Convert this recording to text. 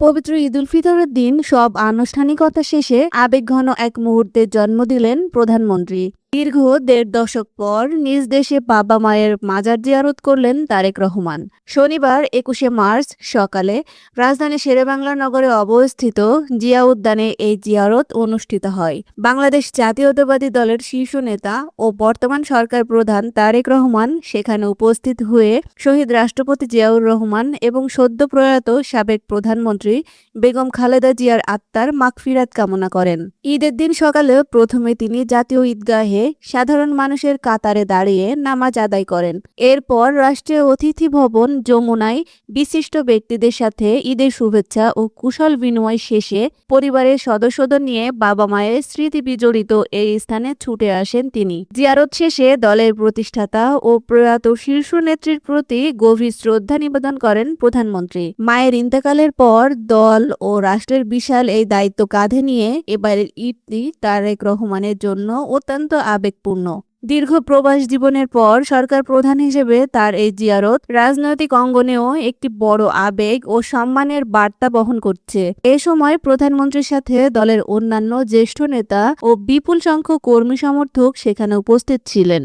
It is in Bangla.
পবিত্র ঈদ উল ফিতরের দিন সব আনুষ্ঠানিকতা শেষে আবেগঘন এক মুহূর্তের জন্ম দিলেন প্রধানমন্ত্রী। দীর্ঘ ১.৫ দশক পর নিজ দেশে বাবা মায়ের মাজার জিয়ারত করলেন তারেক রহমান। শনিবার ২১শে মার্চ সকালে রাজধানী শেরেবাংলা নগরে অবস্থিত জিয়া উদ্যানে এই জিয়ারত অনুষ্ঠিত হয়। বাংলাদেশ জাতীয়তাবাদী দলের শীর্ষ নেতা ও বর্তমান সরকার প্রধান তারেক রহমান সেখানে উপস্থিত হয়ে শহীদ রাষ্ট্রপতি জিয়াউর রহমান এবং সদ্য প্রয়াত সাবেক প্রধানমন্ত্রী বেগম খালেদা জিয়ার আত্মার মাগফিরাত কামনা করেন। ঈদের দিন সকালে প্রথমে তিনি জাতীয় ঈদগাহে সাধারণ মানুষের কাতারে দাঁড়িয়ে নামাজ আদায় করেন। এরপর রাষ্ট্রীয় অতিথি ভবন যমুনায় বিশিষ্ট ব্যক্তিদের সাথে ঈদের শুভেচ্ছা ও কুশল বিনিময় শেষে পরিবারের সদস্যদের নিয়ে বাবা মায়ের স্মৃতি বিজড়িত এই স্থানে ছুটে আসেন তিনি। জিয়ারত শেষে দলের প্রতিষ্ঠাতা ও প্রয়াত শীর্ষ নেত্রীর প্রতি গভীর শ্রদ্ধা নিবেদন করেন প্রধানমন্ত্রী। মায়ের ইন্তেকালের পর দল ও রাষ্ট্রের বিশাল এই দায়িত্ব কাঁধে নিয়ে এবারের ঈদটি তারেক রহমানের জন্য অত্যন্ত আবেগপূর্ণ। দীর্ঘ প্রবাস জীবনের পর সরকার প্রধান হিসেবে তার এই জিয়ারত রাজনৈতিক অঙ্গনেও একটি বড় আবেগ ও সম্মানের বার্তা বহন করছে। এ সময় প্রধানমন্ত্রীর সাথে দলের অন্যান্য জ্যেষ্ঠ নেতা ও বিপুল সংখ্যক কর্মী সমর্থক সেখানে উপস্থিত ছিলেন।